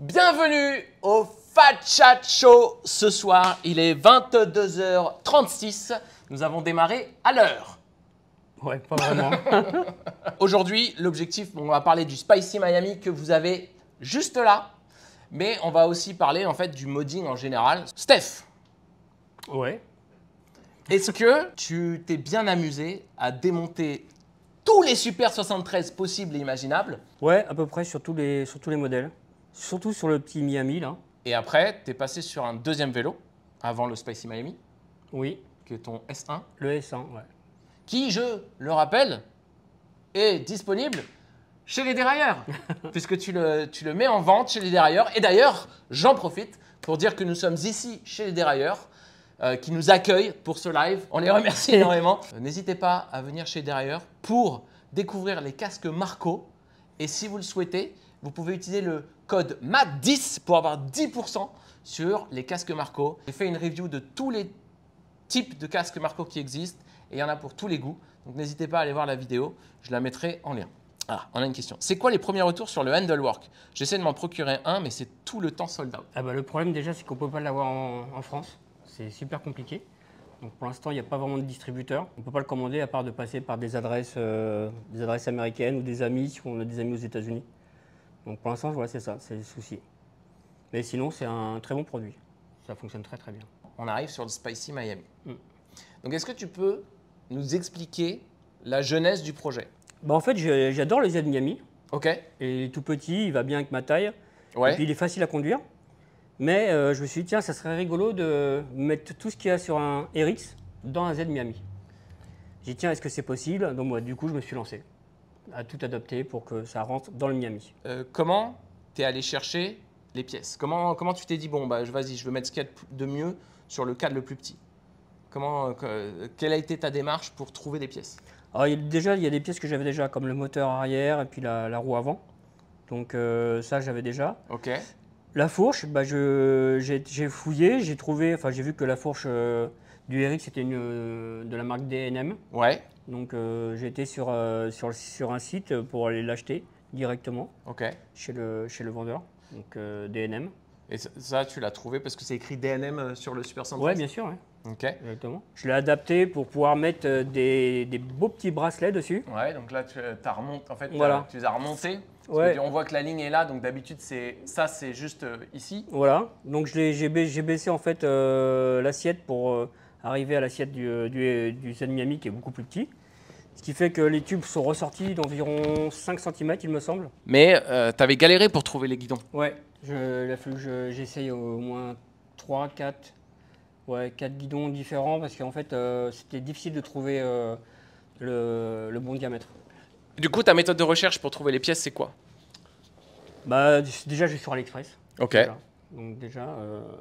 Bienvenue au Fat Chat Show. Ce soir, il est 22h36. Nous avons démarré à l'heure. Ouais, pas vraiment. Aujourd'hui, l'objectif, on va parler du Spicy Miami que vous avez juste là. Mais on va aussi parler en fait du modding en général. Steph, Ouais. est-ce que tu t'es bien amusé à démonter tous les Super 73 possibles et imaginables? Ouais, à peu près sur tous les modèles. Surtout sur le petit Miami, là. Et après, tu es passé sur un deuxième vélo avant le Spicy Miami, Oui, qui est ton S1. le S1, ouais. Qui, je le rappelle, est disponible chez les dérailleurs, puisque tu le mets en vente chez les dérailleurs. Et d'ailleurs, j'en profite pour dire que nous sommes ici chez les dérailleurs, qui nous accueillent pour ce live. On les remercie énormément. N'hésitez pas à venir chez les dérailleurs pour découvrir les casques Marco. Et si vous le souhaitez, vous pouvez utiliser le code MAT10 pour avoir 10% sur les casques Marco. J'ai fait une review de tous les types de casques Marco qui existent et il y en a pour tous les goûts. Donc n'hésitez pas à aller voir la vidéo, je la mettrai en lien. Ah, on a une question. C'est quoi les premiers retours sur le Handlework? J'essaie de m'en procurer un, mais c'est tout le temps sold out. Ah bah, le problème déjà, c'est qu'on ne peut pas l'avoir en France. C'est super compliqué. Donc pour l'instant, il n'y a pas vraiment de distributeur. On ne peut pas le commander à part de passer par des adresses américaines ou des amis si on a des amis aux États-Unis. Donc pour l'instant, voilà, c'est ça, c'est le souci. Mais sinon, c'est un très bon produit. Ça fonctionne très très bien. On arrive sur le Spicy Miami. Mm. Donc est-ce que tu peux nous expliquer la genèse du projet? Bah, en fait, j'adore le Z Miami. Ok. Et il est tout petit, il va bien avec ma taille. Ouais. Et puis il est facile à conduire. Mais je me suis dit, tiens, ça serait rigolo de mettre tout ce qu'il y a sur un RX dans un Z Miami. J'ai dit, tiens, est-ce que c'est possible? Donc moi, du coup, je me suis lancé à tout adapter pour que ça rentre dans le Miami. Comment tu es allé chercher les pièces? Comment tu t'es dit, bon, bah, vas-y, je veux mettre ce qu'il y a de mieux sur le cadre le plus petit? Quelle a été ta démarche pour trouver des pièces? Alors, il y a des pièces que j'avais déjà, comme le moteur arrière et puis la roue avant. Donc ça, j'avais déjà. Ok. La fourche, bah, j'ai fouillé, j'ai trouvé, enfin j'ai vu que la fourche du RX c'était de la marque D&M. Ouais. Donc j'ai été sur un site pour aller l'acheter directement Ok. chez le vendeur, donc D&M. Et ça, tu l'as trouvé parce que c'est écrit DNM sur le Super 113? Ouais, bien sûr, ouais, Ok. exactement. Je l'ai adapté pour pouvoir mettre des beaux petits bracelets dessus. Ouais, donc là, tu as remonté, en fait, Voilà. tu les as remontés. Parce Ouais. que on voit que la ligne est là, donc d'habitude, c'est juste ici. Voilà, donc j'ai baissé en fait l'assiette pour arriver à l'assiette du Z Miami qui est beaucoup plus petit. Ce qui fait que les tubes sont ressortis d'environ 5 cm il me semble. Mais tu avais galéré pour trouver les guidons. Ouais, il a fallu que j'essaye au moins 4 guidons différents parce qu'en fait c'était difficile de trouver le bon diamètre. Du coup, ta méthode de recherche pour trouver les pièces, c'est quoi? Bah, déjà je vais sur AliExpress. Ok. Déjà. Donc déjà,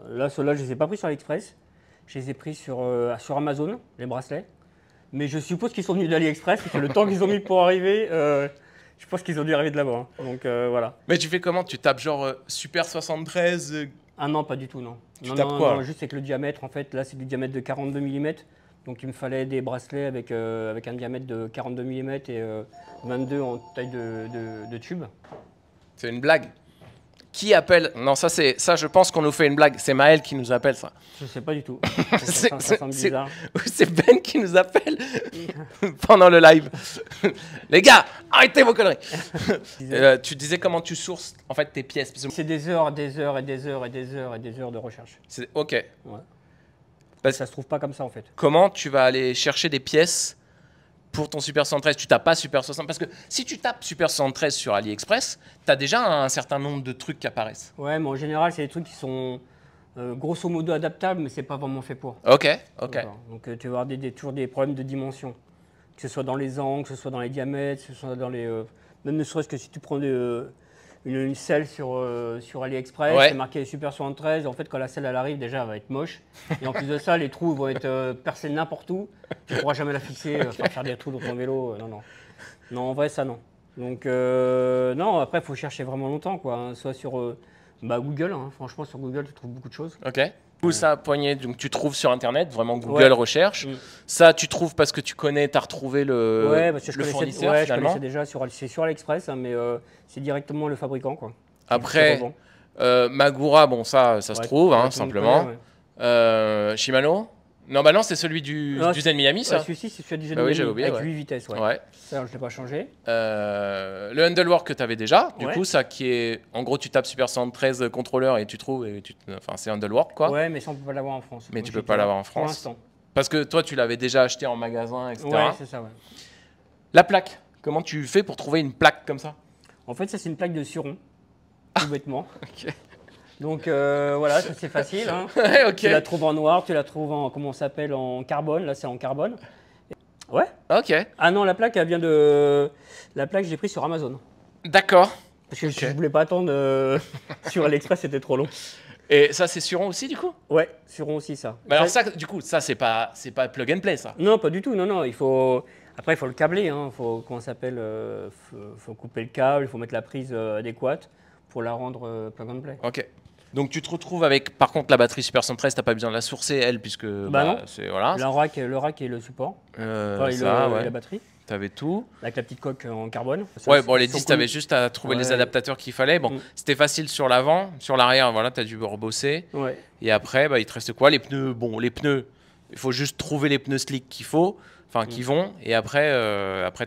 là ceux-là je les ai pas pris sur AliExpress. Je les ai pris sur Amazon, les bracelets. Mais je suppose qu'ils sont venus d'AliExpress, parce que le temps qu'ils ont mis pour arriver, je pense qu'ils ont dû arriver de là-bas. Hein. Donc voilà. Mais tu fais comment? Tu tapes genre Super 73 Ah non, pas du tout, non. Tu non, tapes non, quoi, non, là juste avec le diamètre, en fait, là c'est du diamètre de 42 mm. Donc il me fallait des bracelets avec un diamètre de 42 mm et 22 en taille de tube. C'est une blague. Qui appelle? Non, ça, je pense qu'on nous fait une blague. C'est Maël qui nous appelle ça. Je sais pas du tout. C'est- Ça semble bizarre. C'est Ben qui nous appelle pendant le live. Les gars, arrêtez vos conneries. Tu disais comment tu sources en fait tes pièces. Parce que C'est des heures, des heures et des heures et des heures et des heures de recherche. ok. Ouais. Parce- Ça se trouve pas comme ça en fait. Comment tu vas aller chercher des pièces pour ton Super 113? Tu tapes pas Super 73 parce que si tu tapes Super 73 sur AliExpress, tu as déjà un certain nombre de trucs qui apparaissent. Ouais, mais en général, c'est des trucs qui sont grosso modo adaptables, mais c'est pas vraiment fait pour. Ok. D'accord. Donc tu vas avoir toujours des problèmes de dimension, que ce soit dans les angles, que ce soit dans les diamètres, que ce soit dans les. Même ne serait-ce que si tu prends une selle sur AliExpress, Ouais. c'est marqué Super 73, et en fait, quand la selle elle arrive, déjà, elle va être moche. Et en plus de ça, les trous vont être percés n'importe où. Tu pourras jamais la fixer, faire des trous dans ton vélo. Non, non. Non, en vrai, ça, non. Donc, non, après, il faut chercher vraiment longtemps, quoi. Hein, soit sur Google, hein. Franchement, sur Google, tu trouves beaucoup de choses. Ok. Tout ça, poignée, donc tu trouves sur Internet, vraiment Google Ouais. recherche. Mm. Ça, tu trouves parce que tu connais, tu as retrouvé le, Parce que le fournisseur je finalement. connaissais déjà c'est sur AliExpress, hein, mais c'est directement le fabricant, quoi. Après, Qui revend. Magura, bon, ça se trouve, hein, tout le monde simplement. connaît, ouais. Shimano? Non, bah non, c'est celui du Zen Miami, ça. Ouais, celui-ci, c'est celui du Zen Bah oui, Miami, j'avais oublié, avec ouais. 8 vitesses. Ouais. Ouais. Ça, je ne l'ai pas changé. Le Handlework que tu avais déjà, du Ouais. coup, ça qui est. En gros, tu tapes Super 113 contrôleur et tu trouves. Enfin, c'est Handlework, quoi. Ouais, mais ça, on peut pas l'avoir en France. Mais Moi, tu j'ai peux pas l'avoir en Pour France. l'instant. Parce que toi, tu l'avais déjà acheté en magasin, etc. Ouais, c'est ça, ouais. La plaque, comment tu fais pour trouver une plaque comme ça? En fait, ça, c'est une plaque de Suron, tout bêtement. Ok. Donc, voilà, ça, c'est facile. Hein. Ouais, ok. Tu la trouves en noir, tu la trouves en, comment ça s'appelle, en carbone. Là, c'est en carbone. Ouais. Ok. Ah non, la plaque, elle vient de... La plaque, je l'ai prise sur Amazon. D'accord. Parce que Ok. je voulais pas attendre sur AliExpress, c'était trop long. Et ça, c'est Suron aussi, du coup? Ouais, Suron aussi, ça. Mais alors, ça, du coup, ça, c'est pas plug and play, ça. Non, pas du tout. Non, non. Il faut... Après, il faut le câbler. Hein. Comment ça s'appelle faut couper le câble, il faut mettre la prise adéquate pour la rendre plug and play. Ok. Donc, tu te retrouves avec, par contre, la batterie Super 113, t'as pas besoin de la sourcer, elle, puisque. Non. C'est. Voilà. Le rack et le support. Enfin, et Ça, et ouais. la batterie. T'avais tout. Avec la petite coque en carbone. Ça, Ouais, bon, les sont 10, cool. t'avais juste à trouver les Ouais. adaptateurs qu'il fallait. Bon, Mm. c'était facile sur l'avant. Sur l'arrière, voilà, t'as dû rebosser. Ouais. Et après, bah, il te reste quoi? Les pneus. Bon, les pneus, il faut juste trouver les pneus slick qu'il faut, enfin, qui vont. Et après,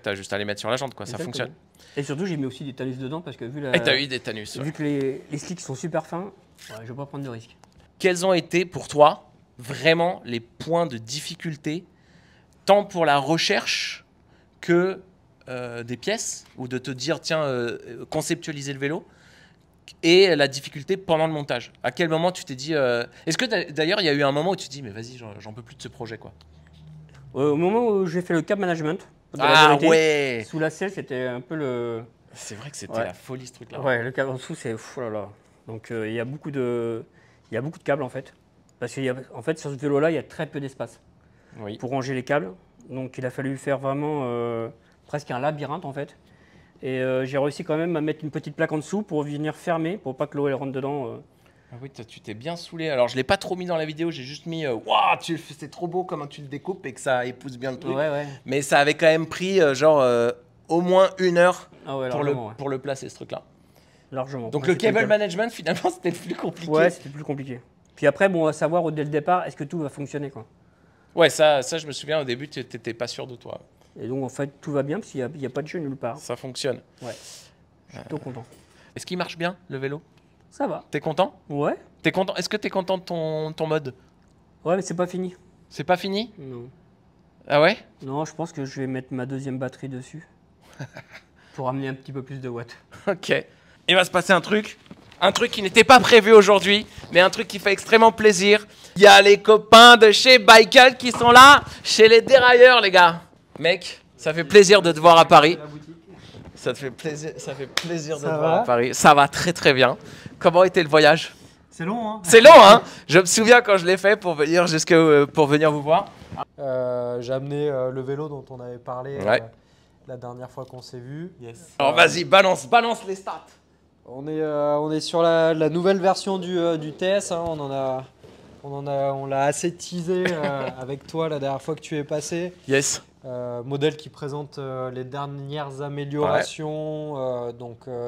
t'as juste à les mettre sur la jante, quoi. Ça Exactement. fonctionne. Et surtout, j'ai mis aussi des talus dedans parce que vu, Et t'as eu des Tanus. Ouais. vu que les slicks sont super fins, ouais, je vais pas prendre de risques. Quels ont été pour toi vraiment les points de difficulté, tant pour la recherche que des pièces, ou de te dire, tiens, conceptualiser le vélo, et la difficulté pendant le montage? À quel moment tu t'es dit... Est-ce que d'ailleurs, il y a eu un moment où tu te dis, mais vas-y, j'en peux plus de ce projet, quoi? Au moment où j'ai fait le cab management, de la Ah vérité, ouais! sous la selle, c'était un peu le... C'est vrai que c'était Ouais. la folie, ce truc-là. Ouais, le câble en dessous, c'est fou là là. Donc il y a beaucoup de câbles en fait. Parce qu'en fait, sur ce vélo-là, il y a très peu d'espace Oui. pour ranger les câbles. Donc il a fallu faire vraiment presque un labyrinthe en fait. Et j'ai réussi quand même à mettre une petite plaque en dessous pour venir fermer, pour pas que l'eau elle rentre dedans. Ah oui, tu t'es bien saoulé. Alors, je l'ai pas trop mis dans la vidéo, j'ai juste mis waouh, c'est trop beau comment tu le découpes et que ça épouse bien le truc. Ouais, ouais. Mais ça avait quand même pris au moins 1 heure Ah ouais, pour largement. Ouais. pour le placer, ce truc-là. Largement. Donc, Ouais, le c'était cable câble. management, finalement, c'était le plus compliqué. Ouais, c'était plus compliqué. Puis après, bon, à savoir dès le départ, est-ce que tout va fonctionner quoi. Ouais, ça, je me souviens, au début, tu n'étais pas sûr de toi. Et donc en fait, tout va bien parce qu'il n'y a pas de jeu nulle part. Ça fonctionne. Ouais. Je suis plutôt content. Est-ce qu'il marche bien, le vélo? Ça va. T'es content? Ouais. T'es content? Est-ce que t'es content de ton mode? Ouais, mais c'est pas fini. C'est pas fini? Non. Ah ouais? Non, je pense que je vais mettre ma deuxième batterie dessus pour amener un petit peu plus de watts. Ok. Il va se passer un truc qui n'était pas prévu aujourd'hui, mais un truc qui fait extrêmement plaisir. Il y a les copains de chez Baikal qui sont là, chez les dérailleurs, les gars. Mec, ça fait plaisir de te voir à Paris. Ça te fait plaisir, ça fait plaisir de te voir à Paris. Ça va très très bien. Comment était le voyage? C'est long, hein? C'est long, hein? Je me souviens quand je l'ai fait pour venir pour venir vous voir. J'ai amené le vélo dont on avait parlé Ouais. la dernière fois qu'on s'est vu. Alors vas-y, balance les stats. On est sur la nouvelle version du TS. Hein. On l'a assez teasé avec toi la dernière fois que tu es passé. Yes. Modèle qui présente les dernières améliorations.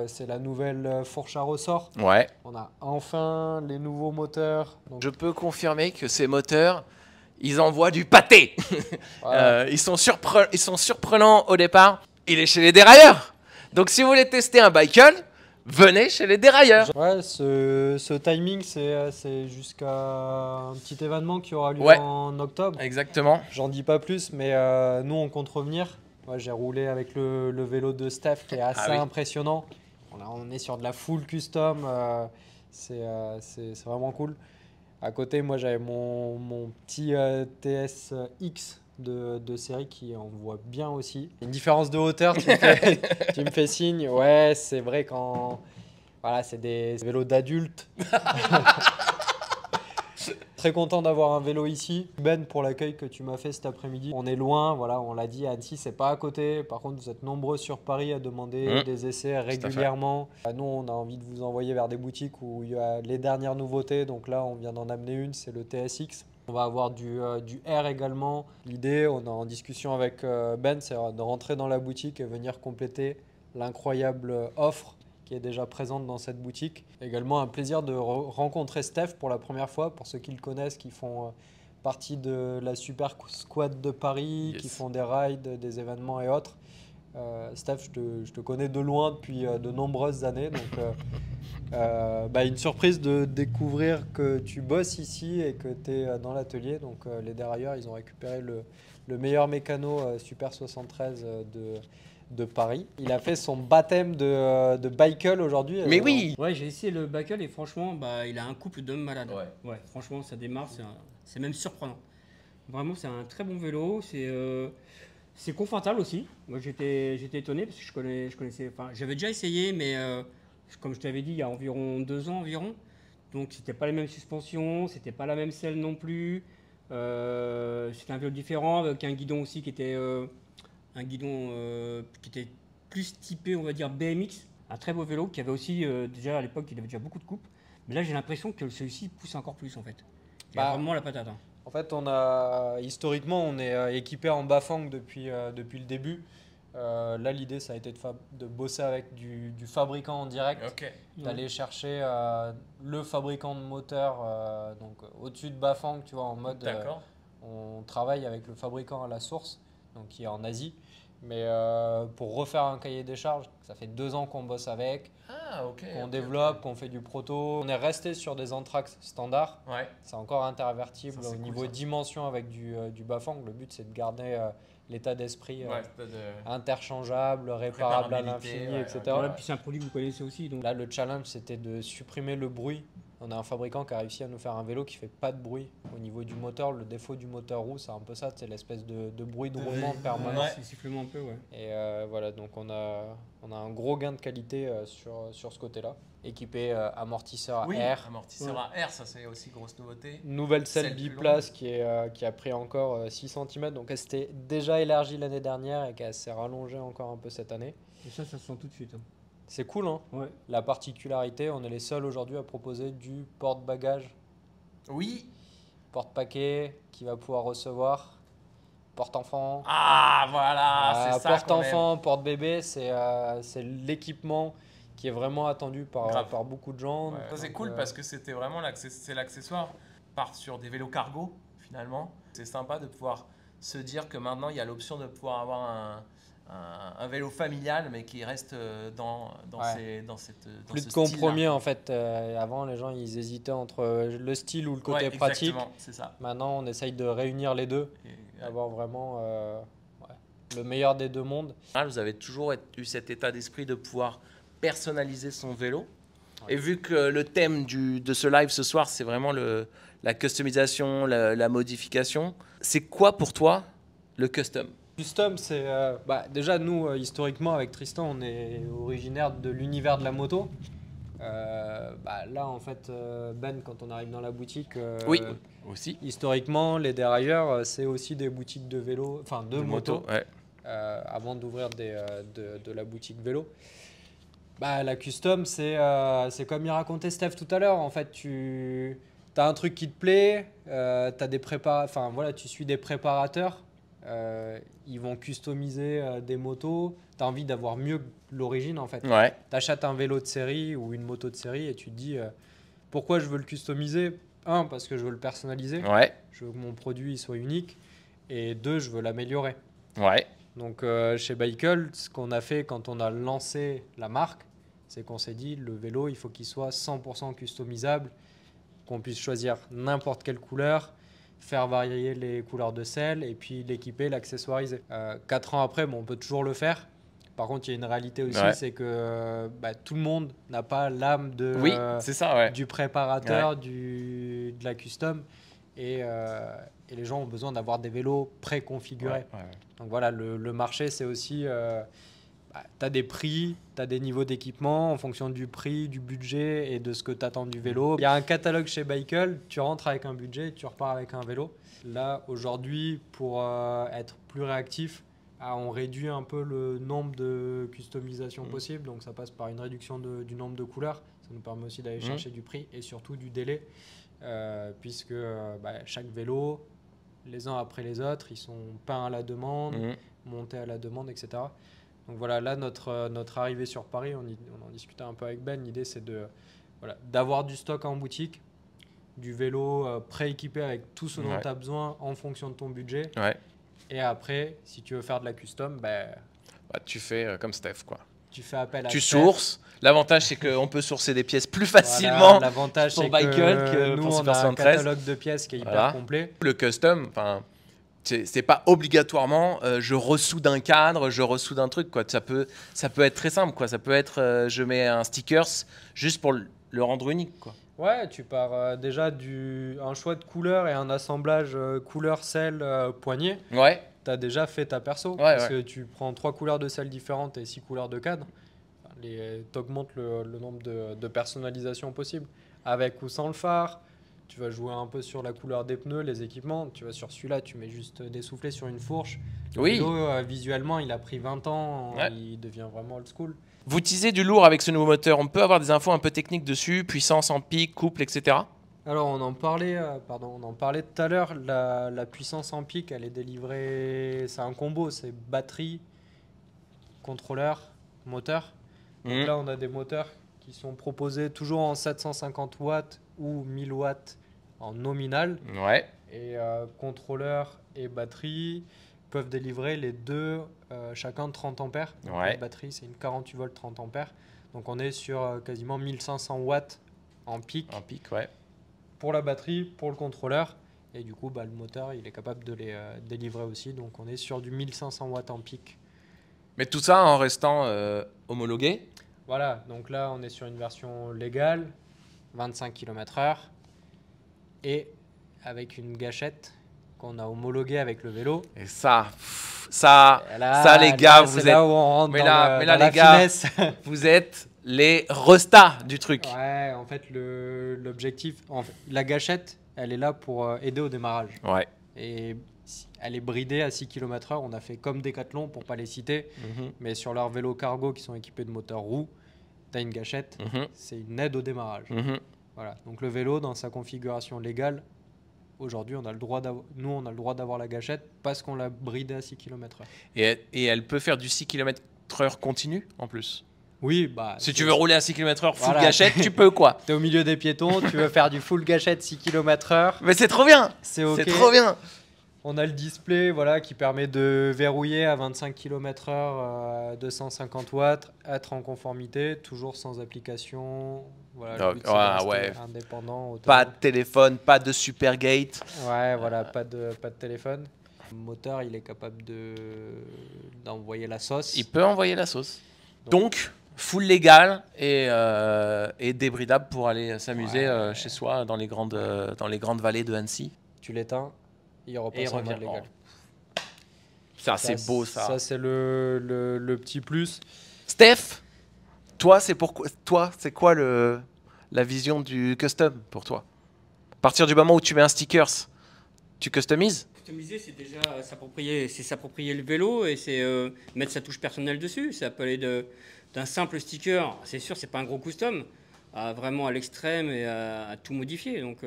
C'est la nouvelle fourche à ressort. Ouais. On a enfin les nouveaux moteurs. Donc, Je peux confirmer que ces moteurs, ils envoient du pâté. voilà. Ils sont surprenants au départ. Il est chez les dérailleurs. Donc si vous voulez tester un Baikal, venez chez les dérailleurs. Ouais, ce timing, c'est jusqu'à un petit événement qui aura lieu Ouais. en octobre. Exactement. J'en dis pas plus, mais nous, on compte revenir. Moi, j'ai roulé avec le vélo de Steph qui est assez oui. impressionnant. On est sur de la full custom. C'est vraiment cool. À côté, moi, j'avais mon petit TSX de série qui envoie bien aussi. Une différence de hauteur, tu me fais signe. Ouais, c'est vrai quand... Voilà, c'est des vélos d'adultes. Très content d'avoir un vélo ici. Ben, pour l'accueil que tu m'as fait cet après-midi. On est loin, voilà, on l'a dit, Annecy, c'est pas à côté. Par contre, vous êtes nombreux sur Paris à demander des essais régulièrement. Nous, on a envie de vous envoyer vers des boutiques où il y a les dernières nouveautés. Donc là, on vient d'en amener une, c'est le TSX. On va avoir du R également. L'idée, on est en discussion avec Ben, c'est de rentrer dans la boutique et venir compléter l'incroyable offre qui est déjà présente dans cette boutique. Également un plaisir de rencontrer Steph pour la première fois, pour ceux qui le connaissent, qui font partie de la Super Squad de Paris, qui font des rides, des événements et autres. Steph, je te connais de loin depuis de nombreuses années, donc une surprise de découvrir que tu bosses ici et que tu es dans l'atelier. Donc les dérailleurs, ils ont récupéré le meilleur mécano Super 73 de Paris. Il a fait son baptême de bicycle aujourd'hui. Mais oui. Ouais, j'ai essayé le bicycle et franchement, il a un couple d'hommes malades. Ouais, franchement, ça démarre, c'est même surprenant. Vraiment, c'est un très bon vélo. C'est confortable aussi. Moi, j'étais étonné parce que je connaissais. Enfin, j'avais déjà essayé, mais comme je t'avais dit, il y a environ 2 ans environ. Donc, c'était pas les mêmes suspensions, c'était pas la même selle non plus. C'était un vélo différent avec un guidon aussi qui était plus typé, on va dire BMX. Un très beau vélo qui avait aussi déjà à l'époque, il avait déjà beaucoup de coupes. Mais là, j'ai l'impression que celui-ci pousse encore plus en fait. Il a vraiment la patate. Hein. En fait, historiquement, on est équipé en Bafang depuis le début. Là, l'idée, ça a été de bosser avec du fabricant en direct, d'aller chercher le fabricant de moteur, donc au-dessus de Bafang, tu vois, en mode, on travaille avec le fabricant à la source, donc qui est en Asie. Mais pour refaire un cahier des charges, ça fait 2 ans qu'on bosse avec, qu'on développe, qu'on fait du proto. On est resté sur des Anthrax standards. C'est encore intervertible au niveau dimension avec du Bafang. Le but, c'est de garder l'état d'esprit interchangeable, réparable à l'infini, etc. Ouais, puis c'est un produit que vous connaissez aussi. Donc. Là, le challenge, c'était de supprimer le bruit. On a un fabricant qui a réussi à nous faire un vélo qui fait pas de bruit au niveau du moteur. Le défaut du moteur roux, c'est un peu ça, c'est l'espèce de bruit de roulement permanent. C'est sifflement un peu, ouais. Et voilà, donc on a un gros gain de qualité sur ce côté-là. Équipé amortisseur à air. Amortisseur à air, ça c'est aussi grosse nouveauté. Nouvelle selle biplace qui a pris encore 6 cm. Donc elle s'était déjà élargie l'année dernière et qu'elle s'est rallongée encore un peu cette année. Et ça se sent tout de suite. Hein. C'est cool, hein. Ouais. La particularité, on est les seuls aujourd'hui à proposer du porte-bagages. Oui. Porte-paquet qui va pouvoir recevoir. Porte-enfant. Ah, voilà, c'est ça. Porte-enfant, porte-bébé, c'est l'équipement qui est vraiment attendu par beaucoup de gens. Ouais. Ça, c'est cool parce que c'était vraiment l'accessoire. Part sur des vélos cargo, finalement. C'est sympa de pouvoir se dire que maintenant, il y a l'option de pouvoir avoir un vélo familial, mais qui reste dans plus de compromis en fait. Avant, les gens ils hésitaient entre le style ou le côté pratique. C'est ça. Maintenant, on essaye de réunir les deux, avoir vraiment le meilleur des deux mondes. Vous avez toujours eu cet état d'esprit de pouvoir personnaliser son vélo. Et vu que le thème de ce live ce soir, c'est vraiment la customisation, la modification, c'est quoi pour toi le custom ? Custom, c'est déjà nous historiquement avec Tristan, on est originaire de l'univers de la moto. Là en fait, Ben, quand on arrive dans la boutique, oui, aussi. Historiquement, les dérailleurs, c'est aussi des boutiques de vélo, enfin de moto, ouais. Avant d'ouvrir de la boutique vélo. La custom, c'est comme il racontait Steph tout à l'heure. En fait, tu as un truc qui te plaît, tu suis des préparateurs. Ils vont customiser des motos. Tu as envie d'avoir mieux que l'origine en fait. Ouais. Tu achètes un vélo de série ou une moto de série et tu te dis pourquoi je veux le customiser. 1, parce que je veux le personnaliser. Ouais. Je veux que mon produit soit unique. Et 2, je veux l'améliorer. Ouais. Donc chez Bicycle, ce qu'on a fait quand on a lancé la marque, c'est qu'on s'est dit le vélo, il faut qu'il soit 100% customisable, qu'on puisse choisir n'importe quelle couleur, faire varier les couleurs de selle et puis l'équiper, l'accessoiriser. 4 ans après, on peut toujours le faire. Par contre, il y a une réalité aussi, c'est que tout le monde n'a pas l'âme du préparateur, de la custom. Et les gens ont besoin d'avoir des vélos préconfigurés. Ouais. Donc voilà, le marché, c'est aussi... tu as des prix, tu as des niveaux d'équipement en fonction du prix, du budget et de ce que tu attends du vélo. Il y a un catalogue chez Bicycle, tu rentres avec un budget, tu repars avec un vélo. Là, aujourd'hui, pour être plus réactif, on réduit un peu le nombre de customisations possibles. Donc ça passe par une réduction du nombre de couleurs. Ça nous permet aussi d'aller chercher du prix et surtout du délai. Puisque chaque vélo, les uns après les autres, ils sont peints à la demande, montés à la demande, etc. Donc voilà, là, notre arrivée sur Paris, on en discutait un peu avec Ben. L'idée, c'est d'avoir du stock en boutique, du vélo prééquipé avec tout ce dont tu as besoin en fonction de ton budget. Ouais. Et après, si tu veux faire de la custom, tu fais comme Steph, quoi. Tu fais appel à Tu Steph. sources. L'avantage, c'est qu'on peut sourcer des pièces plus facilement l'avantage, pour c'est Michael que nous, pour on Super a un 73. catalogue de pièces qui est hyper complet. Le custom, c'est pas obligatoirement je ressoude un cadre, je ressoude un truc, quoi. Ça peut être très simple, quoi. Ça peut être je mets un stickers juste pour le rendre unique, quoi. Ouais, tu pars déjà un choix de couleurs et un assemblage couleur sel poignée. Ouais. Tu as déjà fait ta perso. Parce que tu prends 3 couleurs de sel différentes et 6 couleurs de cadre. Tu augmentes le nombre de personnalisations possibles. Avec ou sans le phare. Tu vas jouer un peu sur la couleur des pneus, les équipements. Tu vas sur celui-là, tu mets juste des soufflets sur une fourche. Oui. Le vélo, visuellement, il a pris 20 ans. Il devient vraiment old school. Vous utilisez du lourd avec ce nouveau moteur. On peut avoir des infos un peu techniques dessus, puissance en pic, couple, etc. Alors, on en parlait tout à l'heure. La puissance en pic, elle est délivrée. C'est un combo, c'est batterie, contrôleur, moteur. Donc là, on a des moteurs qui sont proposés toujours en 750 watts ou 1000 watts en nominal. Ouais. Et contrôleur et batterie peuvent délivrer les deux, chacun 30 ampères. Donc la batterie, c'est une 48 volts 30 ampères. Donc on est sur quasiment 1500 watts en pic. En pic, ouais. Pour la batterie, pour le contrôleur. Et du coup, le moteur, il est capable de les délivrer aussi. Donc on est sur du 1500 watts en pic. Mais tout ça en restant homologué. Voilà, donc là, on est sur une version légale, 25 km/h. Et avec une gâchette qu'on a homologuée avec le vélo. Et ça les gars, vous êtes... là où on rentre mais dans là, la les gars, finesse. vous êtes les restas du truc. Ouais, en fait, l'objectif... la gâchette, elle est là pour aider au démarrage. Ouais. Et elle est bridée à 6 km/h. On a fait comme Decathlon, pour ne pas les citer. Mais sur leurs vélos cargo qui sont équipés de moteurs roues, tu as une gâchette. C'est une aide au démarrage. Voilà. Donc le vélo, dans sa configuration légale, aujourd'hui, on a le droit d'avoir la gâchette parce qu'on l'a bridée à 6 km/h. Et elle peut faire du 6 km/h continu en plus. Oui, si tu veux rouler à 6 km/h full gâchette, tu peux, quoi. Tu es au milieu des piétons, tu veux faire du full gâchette 6 km/h. Mais c'est trop bien. C'est OK. C'est trop bien. On a le display qui permet de verrouiller à 25 km/h, 250 watts, être en conformité, toujours sans application. Voilà, indépendant. Autonome. Pas de téléphone, pas de Supergate. Ouais, voilà, pas de téléphone. Le moteur, il est capable d'envoyer la sauce. Il peut envoyer la sauce. Donc full légal et débridable pour aller s'amuser chez soi dans les grandes vallées de Annecy. Tu l'éteins. Il repasse en mode légal. Ça, c'est beau, ça. Ça, c'est le petit plus. Steph, toi, c'est quoi la vision du custom pour toi? À partir du moment où tu mets un stickers, tu customises? Customiser, c'est déjà s'approprier le vélo et c'est mettre sa touche personnelle dessus. Ça peut aller d'un simple sticker, c'est sûr, c'est pas un gros custom, vraiment à l'extrême et à tout modifier. Donc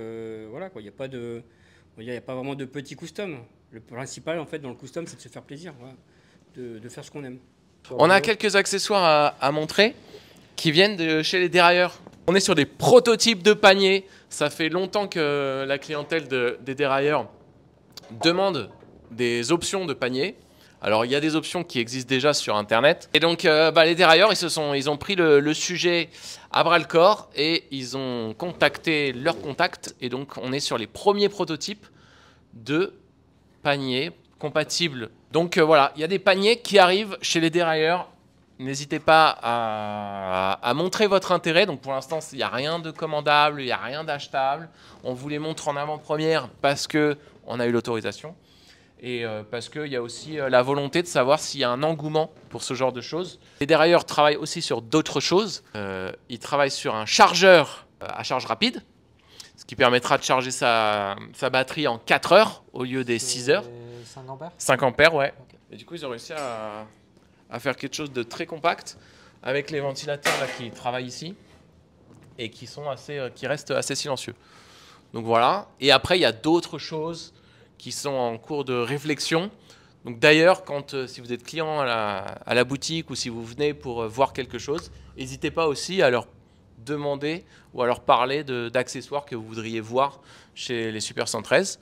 voilà, quoi, il n'y a pas vraiment de petits custom. Le principal, en fait, dans le custom, c'est de se faire plaisir, de faire ce qu'on aime. On a quelques accessoires à montrer qui viennent de chez les dérailleurs. On est sur des prototypes de paniers. Ça fait longtemps que la clientèle des dérailleurs demande des options de paniers. Alors, il y a des options qui existent déjà sur Internet. Et donc, les dérailleurs, ils ont pris le sujet à bras-le-corps et ils ont contacté leurs contacts. Et donc, on est sur les premiers prototypes de paniers compatibles. Donc, voilà, il y a des paniers qui arrivent chez les dérailleurs. N'hésitez pas à montrer votre intérêt. Donc, pour l'instant, il n'y a rien de commandable, il n'y a rien d'achetable. On vous les montre en avant-première parce qu'on a eu l'autorisation. Et parce qu'il y a aussi la volonté de savoir s'il y a un engouement pour ce genre de choses. Les dérailleurs travaillent aussi sur d'autres choses. Ils travaillent sur un chargeur à charge rapide, ce qui permettra de charger sa batterie en 4 heures au lieu des 6 heures. 5 ampères 5 ampères, ouais. Okay. Et du coup, ils ont réussi à faire quelque chose de très compact avec les ventilateurs là, qui travaillent ici et qui restent assez silencieux. Donc voilà. Et après, il y a d'autres choses qui sont en cours de réflexion, Donc d'ailleurs, si vous êtes client à la boutique ou si vous venez pour voir quelque chose, n'hésitez pas aussi à leur demander ou à leur parler d'accessoires que vous voudriez voir chez les Super 113.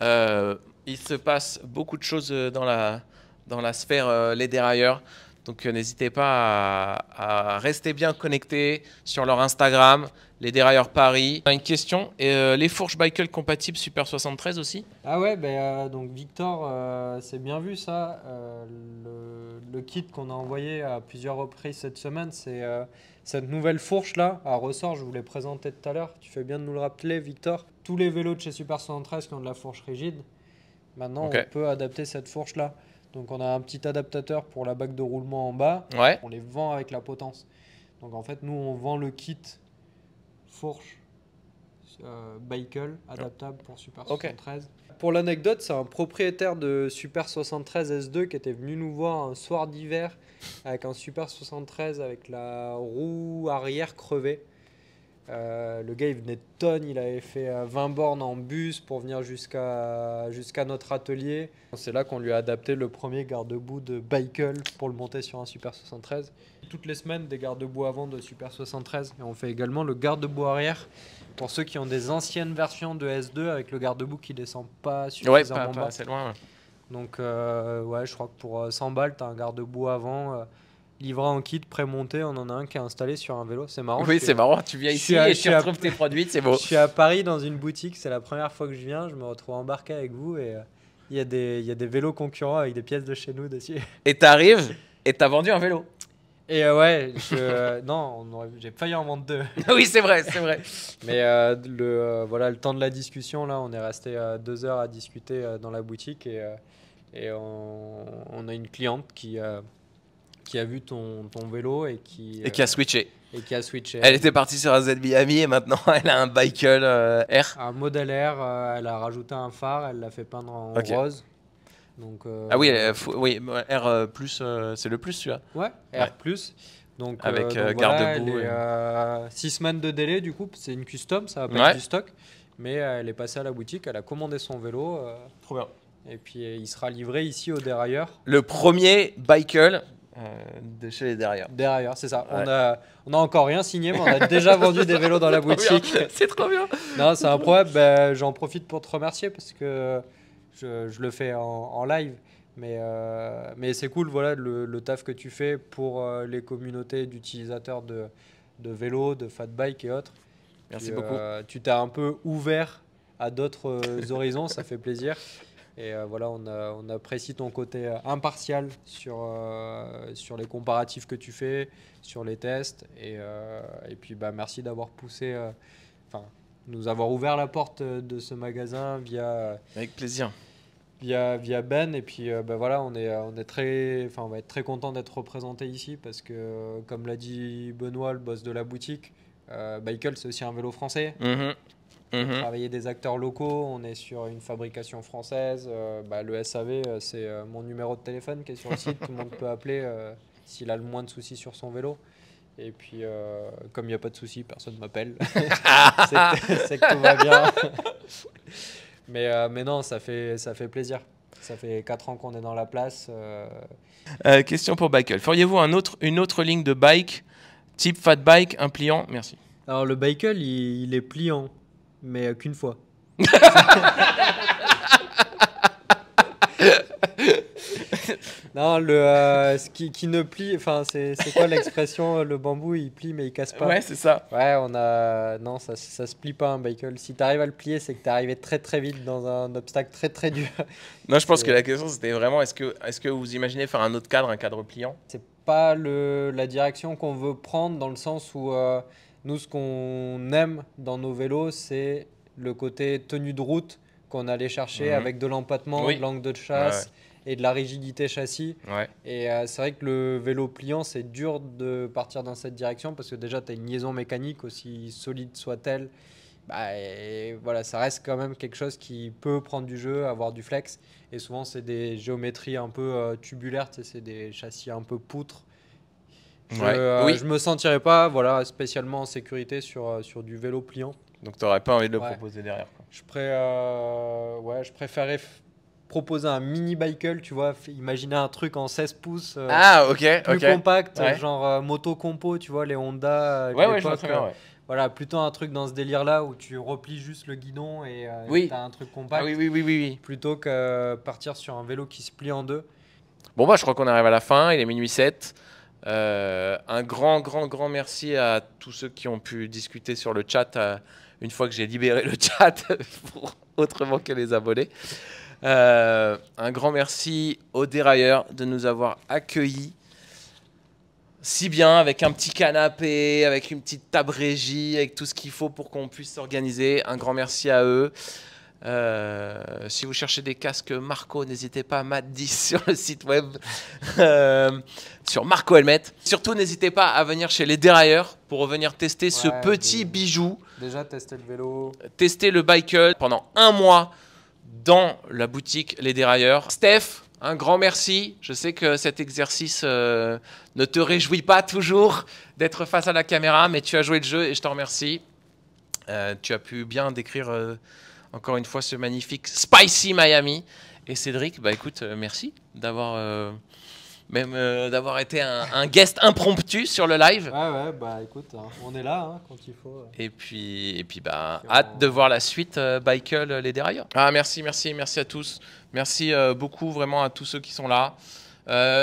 Il se passe beaucoup de choses dans la sphère les dérailleurs. Donc n'hésitez pas à rester bien connectés sur leur Instagram, les dérailleurs Paris. Une question, les fourches Baikel compatibles Super 73 aussi? Ah ouais, donc Victor, c'est bien vu ça. Le kit qu'on a envoyé à plusieurs reprises cette semaine, c'est cette nouvelle fourche là, à ressort, je vous l'ai présenté tout à l'heure. Tu fais bien de nous le rappeler, Victor. Tous les vélos de chez Super 73 qui ont de la fourche rigide, maintenant on peut adapter cette fourche là. Donc on a un petit adaptateur pour la bague de roulement en bas. Ouais. On les vend avec la potence. Donc en fait, nous on vend le kit fourche Baikel adaptable pour Super 73. Pour l'anecdote, c'est un propriétaire de Super 73 S2 qui était venu nous voir un soir d'hiver avec un Super 73 avec la roue arrière crevée. Le gars il venait de Tonnes, il avait fait 20 bornes en bus pour venir jusqu'à notre atelier. C'est là qu'on lui a adapté le premier garde-boue de Baikel pour le monter sur un Super 73. Toutes les semaines des garde-boue avant de Super 73 et on fait également le garde-boue arrière pour ceux qui ont des anciennes versions de S2 avec le garde-boue qui descend pas suffisamment bas. C'est loin. Ouais. Donc ouais, je crois que pour 100 balles, tu as un garde-boue avant. Livré en kit, pré-monté, on en a un qui est installé sur un vélo. C'est marrant. Oui, c'est marrant. Tu viens ici et tu retrouves tes produits, c'est beau. Je suis à Paris dans une boutique, c'est la première fois que je viens. Je me retrouve embarqué avec vous et il y a des vélos concurrents avec des pièces de chez nous dessus. Et t'arrives et t'as vendu un vélo. Et ouais, non, j'ai failli en vendre 2. Oui, c'est vrai. Mais voilà, le temps de la discussion, là, on est resté 2 heures à discuter dans la boutique et on a une cliente qui a vu ton vélo et qui a switché. Elle était partie sur un ZB-Ami et maintenant elle a un Baikel R. Un modèle R, elle a rajouté un phare, elle l'a fait peindre en rose. Donc, ah oui, R+, c'est le plus celui-là. Ouais, R+. Donc, avec garde-boue. Voilà, 6 semaines de délai du coup, c'est une custom, ça va pas être du stock. Mais elle est passée à la boutique, elle a commandé son vélo. Trop bien. Et puis il sera livré ici au dérailleur. Le premier Baikel de chez les dérailleurs. Dérailleur, c'est ça. Ouais. On a encore rien signé, mais on a déjà vendu des vélos dans la boutique. C'est trop bien. Non, c'est un problème. J'en profite pour te remercier parce que je le fais en live. Mais c'est cool, voilà, le taf que tu fais pour les communautés d'utilisateurs de vélos, de fat bike et autres. Merci beaucoup. Tu t'es un peu ouvert à d'autres horizons, ça fait plaisir. Et voilà, on apprécie ton côté impartial sur les comparatifs que tu fais, sur les tests. Et puis, merci d'avoir poussé, nous avoir ouvert la porte de ce magasin via... Avec plaisir. Via Ben. Et puis, voilà, on va être très content d'être représenté ici parce que, comme l'a dit Benoît, le boss de la boutique, Baikel, c'est aussi un vélo français. Travailler des acteurs locaux, on est sur une fabrication française. Le SAV, c'est mon numéro de téléphone qui est sur le site. Tout le monde peut appeler s'il a le moins de soucis sur son vélo. Et puis, comme il n'y a pas de soucis, personne ne m'appelle. c'est que tout va bien. mais non, ça fait plaisir. Ça fait 4 ans qu'on est dans la place. Question pour Baikel. Feriez-vous une autre ligne de bike, type fat bike, un pliant? Merci. Alors, le Baikel, il est pliant. Mais qu'une fois. Non, ce qui ne plie, enfin, c'est quoi l'expression? Le bambou, il plie, mais il casse pas. Ouais, c'est ça. Ouais, non, ça se plie pas un Baikel. Si tu arrives à le plier, c'est que tu es arrivé très très vite dans un obstacle très très dur. Non, je pense que la question, c'était vraiment est-ce que vous imaginez faire un autre cadre, un cadre pliant? C'est pas la direction qu'on veut prendre dans le sens où nous, ce qu'on aime dans nos vélos, c'est le côté tenue de route qu'on allait chercher avec de l'empattement, de l'angle de chasse et de la rigidité châssis. Ouais. Et c'est vrai que le vélo pliant, c'est dur de partir dans cette direction parce que déjà, tu as une liaison mécanique aussi solide soit-elle. Et voilà, ça reste quand même quelque chose qui peut prendre du jeu, avoir du flex. Et souvent, c'est des géométries un peu tubulaires, c'est des châssis un peu poutres. Je me sentirais pas spécialement en sécurité sur du vélo pliant. Donc tu n'aurais pas envie de le proposer derrière, quoi. Je préférais proposer un mini bicycle, tu vois, imaginer un truc en 16 pouces Ah, ok, plus ok. compact, Ouais. genre moto compo, tu vois, les Honda. de Ouais, ouais, je vois l'époque, très bien, ouais. Voilà, plutôt un truc dans ce délire-là où tu replies juste le guidon et Oui. tu as un truc compact. Ah oui, oui, oui, oui, oui. Plutôt que partir sur un vélo qui se plie en deux. Bon, bah, je crois qu'on arrive à la fin. Il est minuit 7. Un grand merci à tous ceux qui ont pu discuter sur le chat une fois que j'ai libéré le chat pour autrement que les abonnés. Un grand merci aux dérailleurs de nous avoir accueillis si bien avec un petit canapé, avec une petite table régie, avec tout ce qu'il faut pour qu'on puisse s'organiser. Un grand merci à eux. Si vous cherchez des casques Marco, n'hésitez pas à Matt10 sur le site web, sur Marco Helmet. Surtout, n'hésitez pas à venir chez les dérailleurs pour revenir tester ce petit bijou. Déjà, tester le vélo. Tester le bicycle pendant 1 mois dans la boutique Les Dérailleurs. Steph, un grand merci. Je sais que cet exercice ne te réjouit pas toujours d'être face à la caméra, mais tu as joué le jeu et je t'en remercie. Tu as pu bien décrire encore une fois ce magnifique Spicy Miami. Et Cédric, bah écoute, merci d'avoir d'avoir été un guest impromptu sur le live. Ouais, bah écoute, hein, on est là hein, quand il faut. Et puis bah, hâte de voir la suite Bicycle Les Dérailleurs. Ah, merci à tous. Merci beaucoup vraiment à tous ceux qui sont là.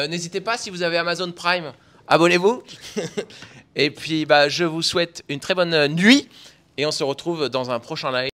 N'hésitez pas, si vous avez Amazon Prime, abonnez-vous. Et puis bah, je vous souhaite une très bonne nuit et on se retrouve dans un prochain live.